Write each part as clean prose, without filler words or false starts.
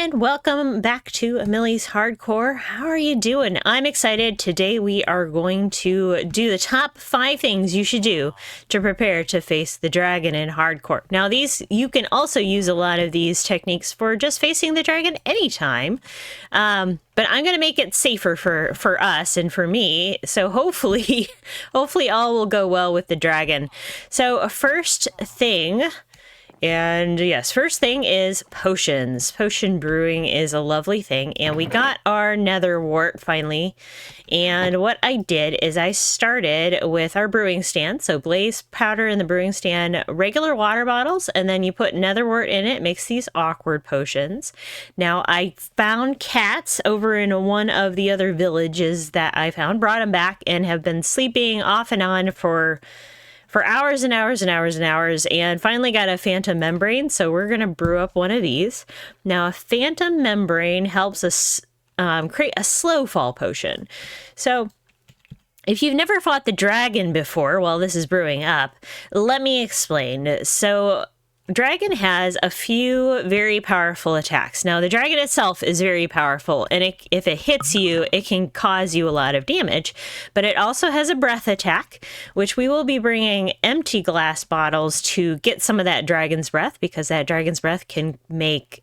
And welcome back to Millie's Hardcore. How are you doing? I'm excited. Today we are going to do the top 5 things you should do to prepare to face the dragon in Hardcore. Now you can also use a lot of these techniques for just facing the dragon anytime. But I'm going to make it safer for us and for me. So hopefully all will go well with the dragon. So first thing is potions. Potion brewing is a lovely thing. And we got our nether wart finally. And what I did is I started with our brewing stand. So blaze powder in the brewing stand, regular water bottles, and then you put nether wart in it. Makes these awkward potions. Now I found cats over in one of the other villages that I found, brought them back, and have been sleeping off and on for hours and hours and hours and hours, and finally got a phantom membrane. So we're going to brew up one of these. Now a phantom membrane helps us create a slow fall potion. So if you've never fought the dragon before while this is brewing up, let me explain. So dragon has a few very powerful attacks. Now, the dragon itself is very powerful, and if it hits you, it can cause you a lot of damage. But it also has a breath attack, which we will be bringing empty glass bottles to get some of that dragon's breath, because that dragon's breath can make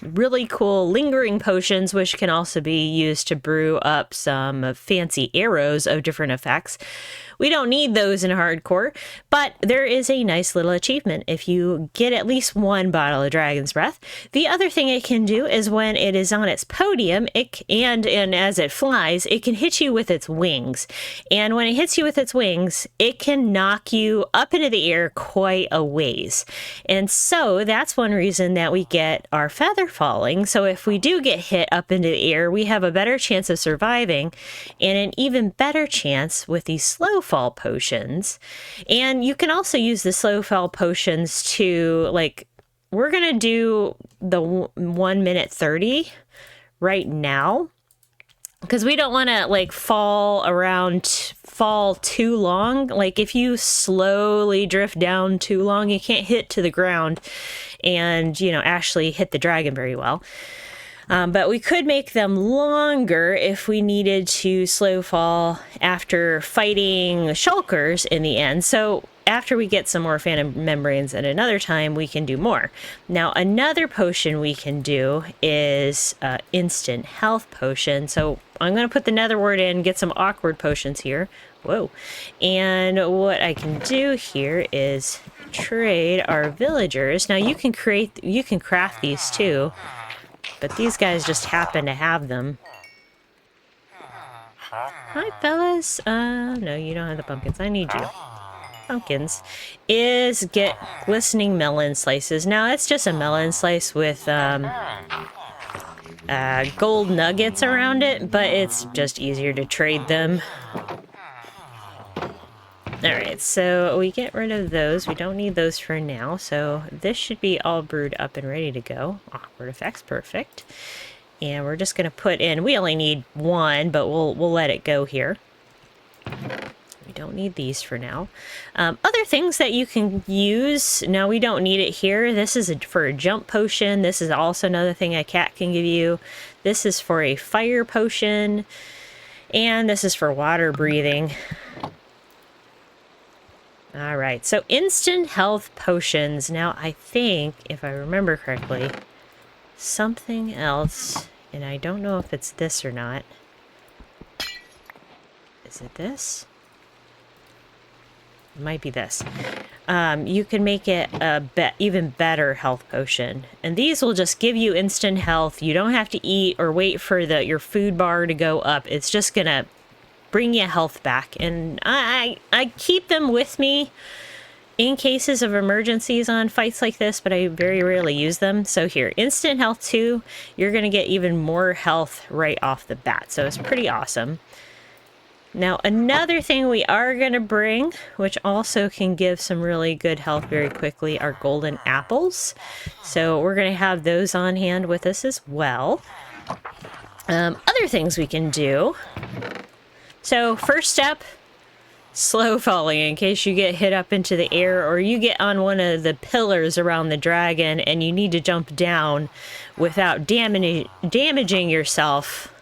really cool lingering potions, which can also be used to brew up some fancy arrows of different effects. We don't need those in hardcore, but there is a nice little achievement if you get at least one bottle of dragon's breath. The other thing it can do is when it is on its podium, and as it flies, it can hit you with its wings. And when it hits you with its wings, it can knock you up into the air quite a ways. And so that's one reason that we get our feather falling. So if we do get hit up into the air, we have a better chance of surviving, and an even better chance with these slow fall potions. And you can also use the slow fall potions to, like, we're gonna do the 1 minute 30 right now, because we don't want to like fall too long. Like if you slowly drift down too long, you can't hit to the ground and actually hit the dragon very well. But we could make them longer if we needed to slow fall after fighting shulkers in the end. So after we get some more phantom membranes at another time, we can do more. Now, another potion we can do is instant health potion. So I'm going to put the nether wart in, get some awkward potions here. Whoa. And what I can do here is trade our villagers. Now you can craft these too, but these guys just happen to have them. Hi, fellas. No, you don't have the pumpkins. I need you. Pumpkins is get glistening melon slices. Now, it's just a melon slice with gold nuggets around it, but it's just easier to trade them. Alright, so we get rid of those. We don't need those for now, so this should be all brewed up and ready to go. Awkward effects, perfect. And we're just going to put in, we only need one, but we'll let it go here. We don't need these for now. Other things that you can use, now we don't need it here. This is for a jump potion. This is also another thing a cat can give you. This is for a fire potion. And this is for water breathing. Alright, so instant health potions. Now, I think, if I remember correctly, something else, and I don't know if it's this or not. Is it this? It might be this. You can make it a even better health potion. And these will just give you instant health. You don't have to eat or wait for your food bar to go up. It's just going to bring you health back. And I keep them with me in cases of emergencies on fights like this, but I very rarely use them. So here, instant health 2, you're going to get even more health right off the bat. So it's pretty awesome. Now, another thing we are going to bring, which also can give some really good health very quickly, are golden apples. So we're going to have those on hand with us as well. Other things we can do. So first step, slow falling in case you get hit up into the air or you get on one of the pillars around the dragon and you need to jump down without damaging yourself.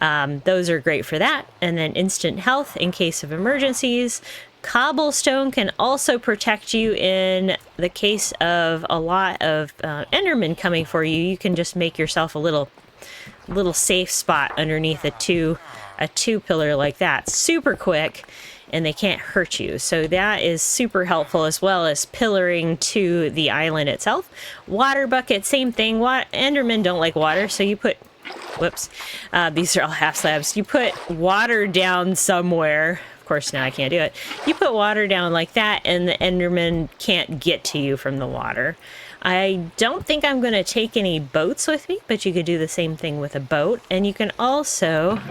Those are great for that. And then instant health in case of emergencies. Cobblestone can also protect you in the case of a lot of Endermen coming for you. You can just make yourself a little safe spot underneath a two pillar like that. Super quick, and they can't hurt you. So that is super helpful, as well as pillaring to the island itself. Water bucket, same thing. Endermen don't like water, so you put... Whoops. These are all half slabs. You put water down somewhere. Of course, now I can't do it. You put water down like that, and the Enderman can't get to you from the water. I don't think I'm going to take any boats with me, but you could do the same thing with a boat. And you can also...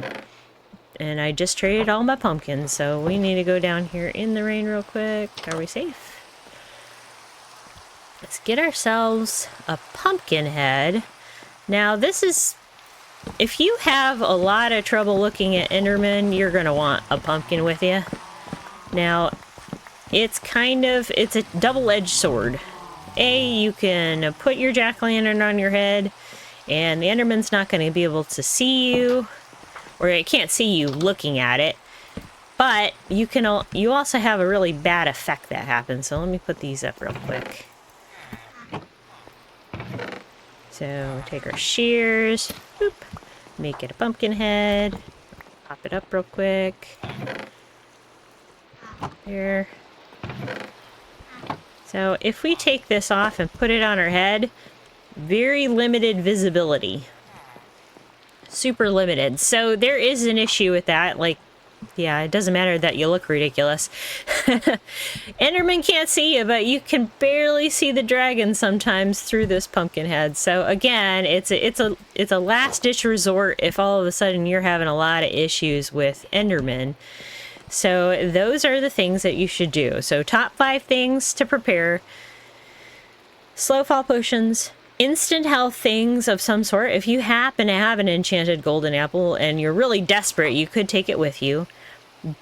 And I just traded all my pumpkins, so we need to go down here in the rain real quick. Are we safe? Let's get ourselves a pumpkin head. Now, this is... If you have a lot of trouble looking at Endermen, you're going to want a pumpkin with you. Now, it's a double-edged sword. You can put your jack-o'-lantern on your head, and the Enderman's not going to be able to see you, or it can't see you looking at it. But you also have a really bad effect that happens. So let me put these up real quick. So take our shears, boop, make it a pumpkin head, pop it up real quick. There. So if we take this off and put it on our head, very limited visibility. Super limited. So there is an issue with that. Like, yeah, it doesn't matter that you look ridiculous. Enderman can't see you, but you can barely see the dragon sometimes through this pumpkin head. So again, it's a last-ditch resort if all of a sudden you're having a lot of issues with Enderman. So those are the things that you should do. So top 5 things to prepare: slow fall potions, instant health things of some sort. If you happen to have an enchanted golden apple and you're really desperate, you could take it with you.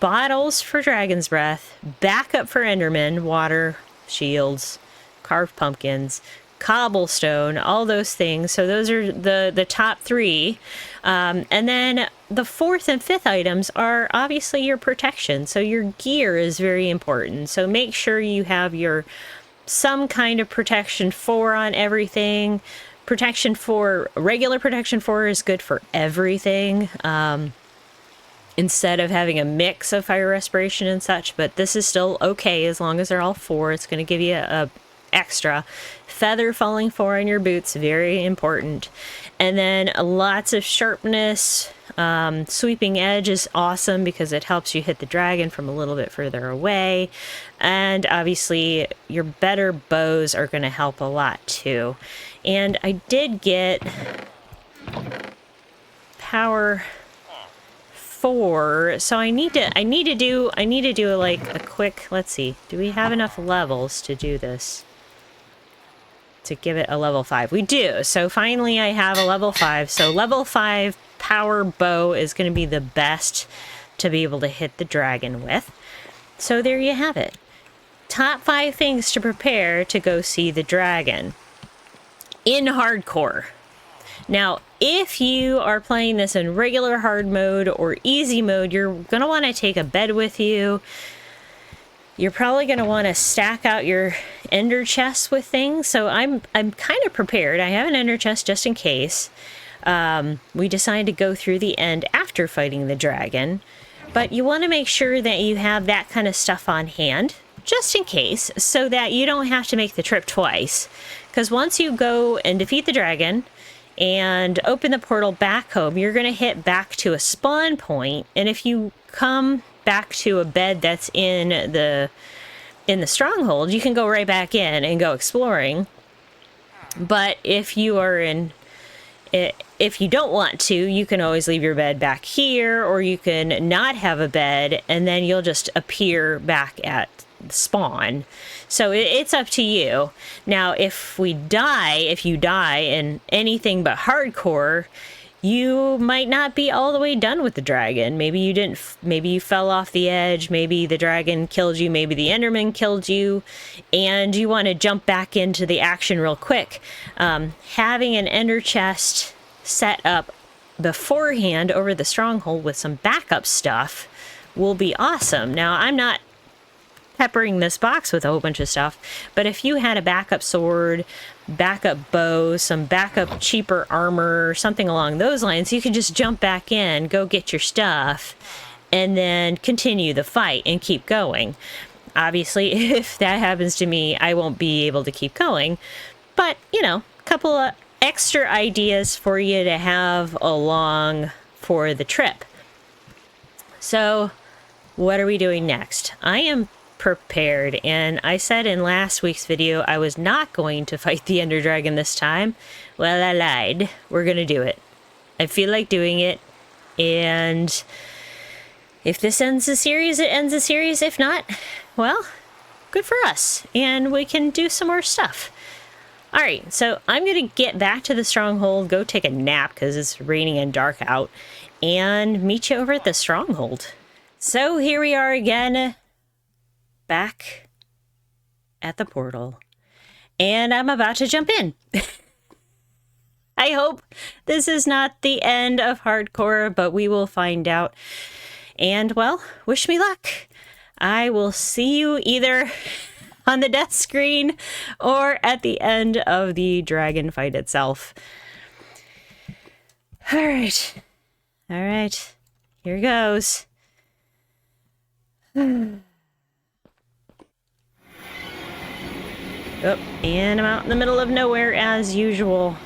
Bottles for dragon's breath, backup for Enderman, water, shields, carved pumpkins, cobblestone, all those things. So those are the top 3. And then the 4th and 5th items are obviously your protection. So your gear is very important. So make sure you have some kind of protection 4 on everything. Regular protection 4 is good for everything. Instead of having a mix of fire respiration and such, but this is still okay as long as they're all 4. It's going to give you a extra. Feather falling 4 on your boots, very important. And then lots of sharpness. Sweeping edge is awesome because it helps you hit the dragon from a little bit further away. And obviously your better bows are going to help a lot too. And I did get power 4, so I need to do like a quick, let's see, do we have enough levels to do this? To give it a level 5. We do. So finally I have a level 5. So level 5 power bow is going to be the best to be able to hit the dragon with. So there you have it. Top 5 things to prepare to go see the dragon in hardcore. Now, if you are playing this in regular hard mode or easy mode, you're going to want to take a bed with you. You're probably going to want to stack out your ender chests with things. So I'm kind of prepared. I have an ender chest just in case. We decided to go through the end after fighting the dragon. But you want to make sure that you have that kind of stuff on hand, just in case, so that you don't have to make the trip twice. Because once you go and defeat the dragon and open the portal back home, you're going to hit back to a spawn point. And if you come back to a bed that's in the stronghold, you can go right back in and go exploring. But if you don't want to, you can always leave your bed back here, or you can not have a bed and then you'll just appear back at spawn. So it's up to you. Now, if you die in anything but hardcore, you might not be all the way done with the dragon. Maybe you didn't, maybe you fell off the edge, maybe the dragon killed you, maybe the Enderman killed you, and you want to jump back into the action real quick. Having an Ender chest set up beforehand over the stronghold with some backup stuff will be awesome. Now, I'm not peppering this box with a whole bunch of stuff, but if you had a backup sword, backup bow, some backup cheaper armor, something along those lines, you can just jump back in, go get your stuff, and then continue the fight and keep going. Obviously, if that happens to me, I won't be able to keep going, but, you know, a couple of extra ideas for you to have along for the trip. So, what are we doing next? I am prepared, and I said in last week's video I was not going to fight the Ender Dragon this time. Well, I lied. We're gonna do it. I feel like doing it, and if this ends the series, it ends the series. If not, well, good for us, and we can do some more stuff. Alright, so I'm gonna get back to the stronghold, go take a nap because it's raining and dark out, and meet you over at the stronghold. So here we are again, back at the portal, and I'm about to jump in. I hope this is not the end of hardcore, but we will find out. And, well, wish me luck. I will see you either on the death screen or at the end of the dragon fight itself. All right, here goes. Oh, and I'm out in the middle of nowhere as usual.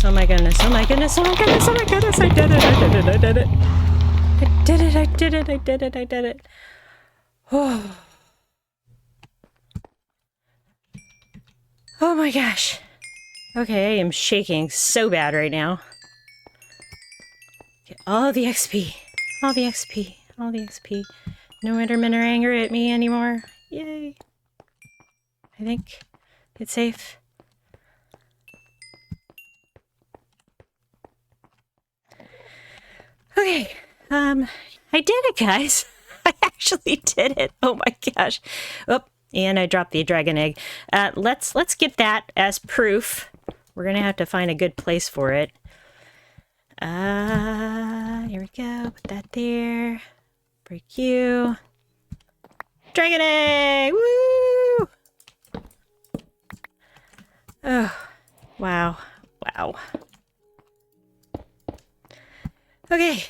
Oh my goodness, oh my goodness, oh my goodness, oh my goodness, I did it, I did it, I did it. I did it, I did it, I did it, I did it. Oh. Oh my gosh. Okay, I am shaking so bad right now. Get all the XP, all the XP, all the XP. No Endermen are angry at me anymore. Yay. I think it's safe. Okay, I did it, guys. I actually did it. Oh my gosh. Oh, and I dropped the dragon egg. Let's get that as proof. We're gonna have to find a good place for it. Here we go. Put that there. Break you. Dragon egg! Woo! Oh, wow. Wow. Okay.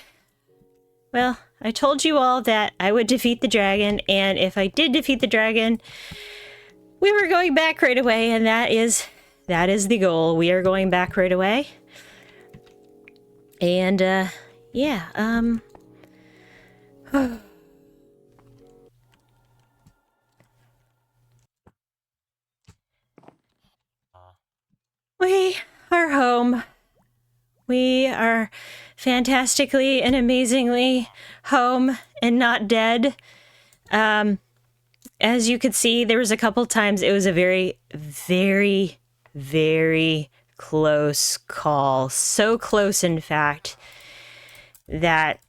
Well, I told you all that I would defeat the dragon, and if I did defeat the dragon, we were going back right away, and that is the goal. We are going back right away. And, yeah, we are home. We are fantastically and amazingly home and not dead. As you could see, there was a couple times it was a very, very, very close call. So close, in fact, that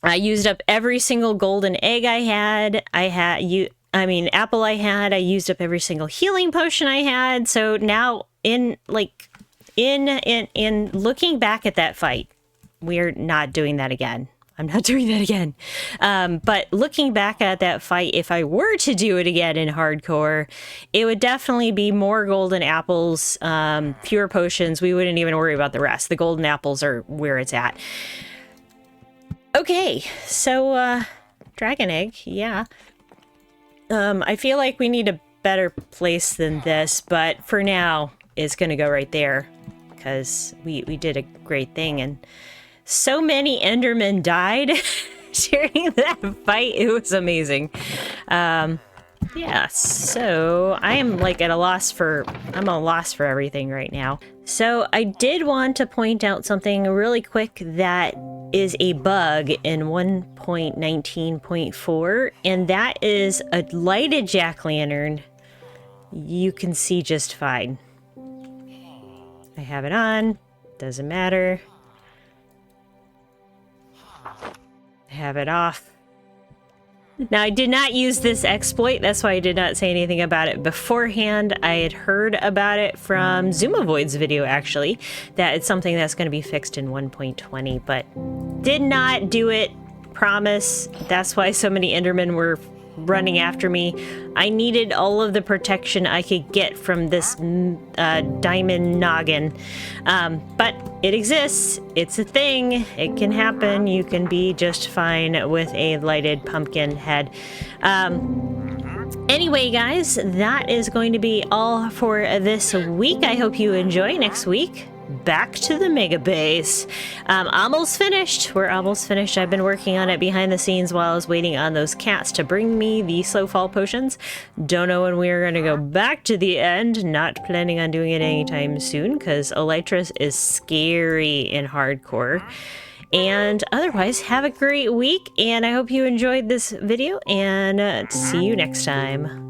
I used up every single golden egg I had. Apple I had. I used up every single healing potion I had. So now, in looking back at that fight, we're not doing that again. I'm not doing that again. But looking back at that fight, if I were to do it again in hardcore, it would definitely be more golden apples, fewer potions. We wouldn't even worry about the rest. The golden apples are where it's at. Okay, so, dragon egg, yeah. I feel like we need a better place than this, but for now, it's gonna go right there, because we did a great thing, and so many Endermen died during that fight. It was amazing. Yeah, so I am like at a loss for everything right now. So I did want to point out something really quick that is a bug in 1.19.4, and that is a lighted jack-o'-lantern. You can see just fine. I have it on, doesn't matter. I have it off. Now, I did not use this exploit, that's why I did not say anything about it beforehand. I had heard about it from Zoomavoid's video, actually, that it's something that's going to be fixed in 1.20, but did not do it, promise. That's why so many Endermen were running after me. I needed all of the protection I could get from this diamond noggin. But it exists. It's a thing. It can happen. You can be just fine with a lighted pumpkin head. Anyway, guys, that is going to be all for this week. I hope you enjoy next week. Back to the mega base. Almost finished. We're almost finished. I've been working on it behind the scenes while I was waiting on those cats to bring me the slow fall potions. Don't know when we are going to go back to the end. Not planning on doing it anytime soon because Elytris is scary in hardcore. And otherwise, have a great week, and I hope you enjoyed this video, and see you next time.